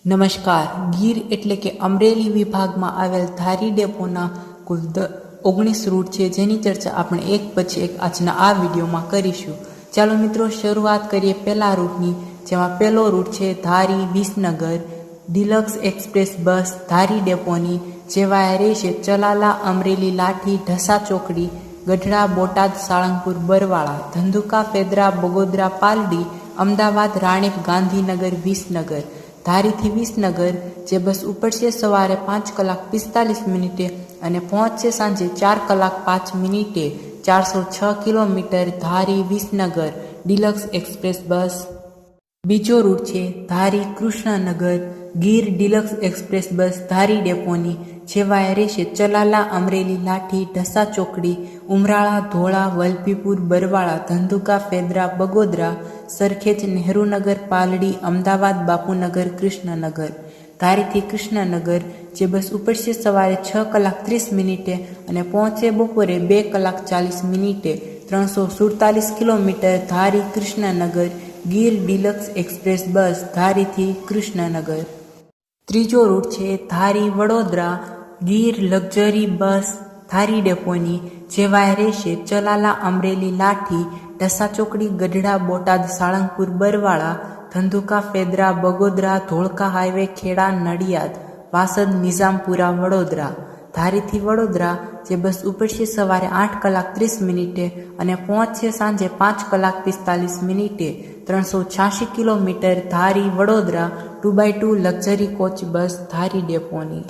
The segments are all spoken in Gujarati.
નમસ્કાર. ગીર એટલે કે અમરેલી વિભાગમાં આવેલ ધારી ડેપોના કુલ 19 રૂટ છે, જેની ચર્ચા આપણે એક પછી એક આજના આ વિડીયોમાં કરીશું. ચાલો મિત્રો, શરૂઆત કરીએ પહેલા રૂટની, જેમાં પહેલો રૂટ છે ધારી Visnagar deluxe express bus Dhari ડેપોની, જેવા રહેશે ચલાલા, અમરેલી, લાઠી, ઢસા ચોકડી, ગઢડા, બોટાદ, સાળંગપુર, બરવાળા, ધંધુકા, ફેદરા, બગોદરા, પાલડી, અમદાવાદ, રાણીપ, ગાંધીનગર, વિસનગર. ધારીથી વિસનગર જે બસ ઉપડશે સવારે 5:45 અને પહોંચશે સાંજે 4:05. 406 kilometre. Dhari Visnagar deluxe express bus. બીજો રૂટ છે Dhari Krishnanagar Gir deluxe express bus Dhari ડેપોની, જેવાય રહેશે ચલાલા, અમરેલી, લાઠી, ઢસા ચોકડી, ઉમરાળા, ધોળા, વલભીપુર, બરવાળા, ધંધુકા, ફેદરા, બગોદરા, સરખેજ, નહેરુનગર, પાલડી, અમદાવાદ, બાપુનગર, કૃષ્ણનગર. ધારીથી કૃષ્ણનગર જે બસ ઉપડશે સવારે 6:30 અને પહોંચે બપોરે 2:40. 347 kilometre. Dhari Krishnanagar Gir deluxe express bus ધારીથી કૃષ્ણનગર. ત્રીજો રૂટ છે ધારી વડોદરા ગીર લક્ઝરી બસ ધારી ડેપોની, જેવાય રહેશે ચલાલા, અમરેલી, લાઠી, ઢસા ચોકડી, ગઢડા, બોટાદ, સાળંગપુર, બરવાળા, ધંધુકા, ફેદરા, બગોદરા, ધોળકા હાઈવે, ખેડા, નડિયાદ, વાસદ, નિઝામપુરા, વડોદરા. ધારીથી વડોદરા જે બસ ઉપડશે સવારે 8:30 અને પહોંચશે સાંજે 5:45. 386 kilometre. Dhari Vadodara 2x2 luxury coach bus Dhari ડેપોની.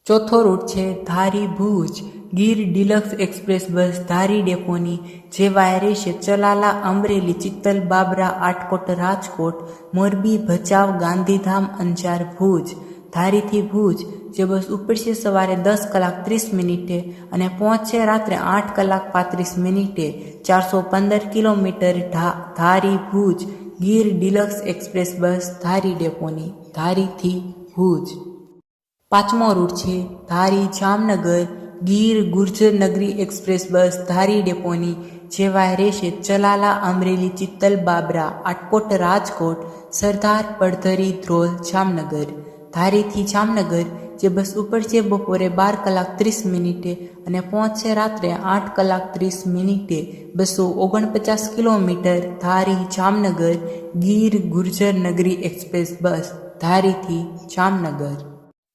ચોથો રૂટ છે Dhari Bhuj Gir deluxe express bus Dhari ડેપોની, જેવાય રહેશે ચલાલા, અમરેલી, ચિત્તલ, બાબરા, આટકોટ, રાજકોટ, મોરબી, ભચાઉ, ગાંધીધામ, અંજાર, ભુજ. ધારીથી ભુજ જે બસ ઉપડશે સવારે 10:30 અને પહોંચશે રાત્રે 8:35. 415 kilometre. Dhari Bhuj Gir deluxe express bus Dhari ડેપોની. ધારીથી ભુજ. પાંચમો રૂટ છે ધારી જામનગર ગીર ગુર્જર નગરી એક્સપ્રેસ બસ ધારી ડેપોની, જેવાય રહેશે ચલાલા, અમરેલી, ચિત્તલ, બાબરા, આટકોટ, રાજકોટ, સરદાર, પડધરી, ધ્રોલ, જામનગર. ધારીથી જામનગર જે બસ ઉપડશે બપોરે 12:30 અને પહોંચશે રાત્રે 8:30. 249 kilometre. Dhari Jamnagar Gir Gurjar Nagari express bus ધારીથી જામનગર.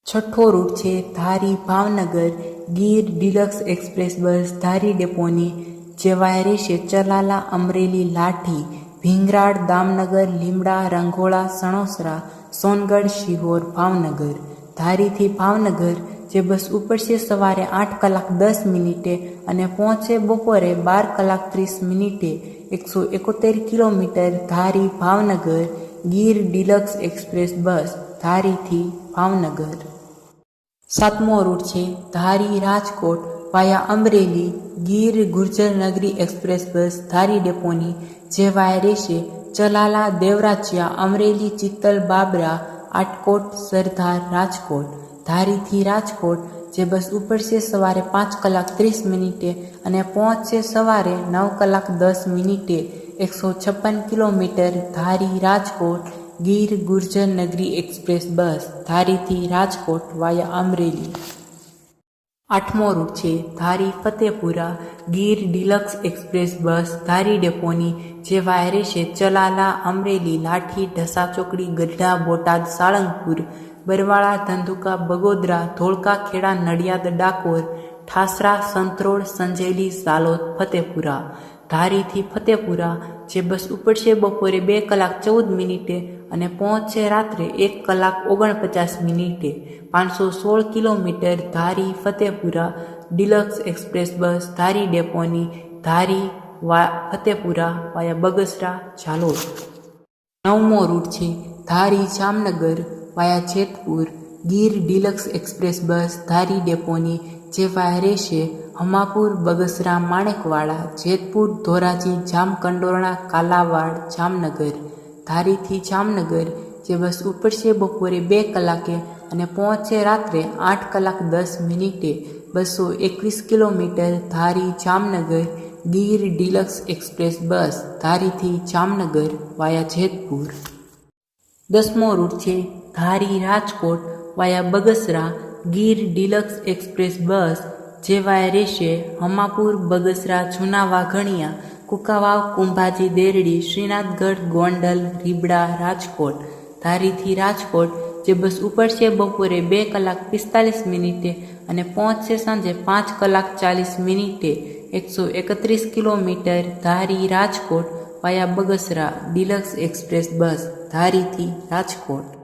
છઠ્ઠો રૂટ છે Dhari Bhavnagar Gir deluxe express bus Dhari ડેપોની, જેવાય રહેશે ચલાલા, અમરેલી, લાઠી, ભીંગરાડ, દામનગર, લીમડા, રંઘોળા, સણોસરા, સોનગઢ, શિહોર, ભાવનગર. ધારીથી ભાવનગર જે બસ ઉપડશે સવારે 8:10 અને પહોંચે બપોરે 12:30. 171 kilometre. Dhari Bhavnagar Gir deluxe express bus ધારીથી ભાવનગર. સાતમો રૂટ છે Dhari Rajkot via Amreli Gir Gurjar Nagari express bus Dhari ડેપોની, જેવાય રહેશે ચલાલા, દેવરાજિયા, અમરેલી, ચિત્તલ, બાબરા, આટકોટ, સરદાર, રાજકોટ. ધારીથી રાજકોટ જે બસ ઉપડશે સવારે 5:30 અને પહોંચશે સવારે 9:10. 156 kilometre. Dhari Rajkot Gir Gurjar Nagari express bus ધારીથી રાજકોટ વાયા અમરેલી. આઠમો રૂટ છે Dhari Fatehpura Gir deluxe express bus Dhari ડેપોની, જેવાય રહેશે ચલાલા, અમરેલી, લાઠી, ઢસા ચોકડી, ગઢડા, બોટાદ, સાળંગપુર, બરવાળા, ધંધુકા, બગોદરા, ધોળકા, ખેડા, નડિયાદ, ડાકોર, ઠાસરા, સંતરોડ, સંજેલી, ઝાલોદ, ફતેપુરા. ધારીથી ફતેપુરા જે બસ ઉપડશે બપોરે 2:14 અને પહોંચશે રાત્રે 1:49. 516 kilometre. Dhari Fatehpura deluxe express bus Dhari ડેપોની, ધારી ફતેપુરા વાયા બગસરા, ઝાલોદ. નવમો રૂટ છે Dhari Jamnagar via Jetpur Gir deluxe express bus Dhari ડેપોની, જેવાય રહેશે હમાપુર, બગસરા, માણેકવાડા, જેતપુર, ધોરાજી, જામકંડોરણા, કાલાવાડ, જામનગર. ધારીથી જામનગર જે બસ ઉપડશે બપોરે 2 કલાકે અને પહોંચશે રાત્રે 8:10. 221 kilometre. Dhari Jamnagar Gir deluxe express bus ધારીથી જામનગર વાયા જેતપુર. 10મો રૂટ છે Dhari Rajkot via Bagasara Gir deluxe express bus જે વાયા રહેશે હમાપુર બગસરા જૂના વાઘણિયા કુકાવાવ કુંભાજી દેરડી શ્રીનાથગઢ ગોંડલ રીબડા રાજકોટ ધારીથી રાજકોટ જે બસ ઉપડશે બપોરે 2 કલાક 45 મિનિટે અને પહોંચશે સાંજે 5 કલાક 40 મિનિટે 131 kilometre Dhari Rajkot via Bagasara deluxe express bus ધારીથી રાજકોટ।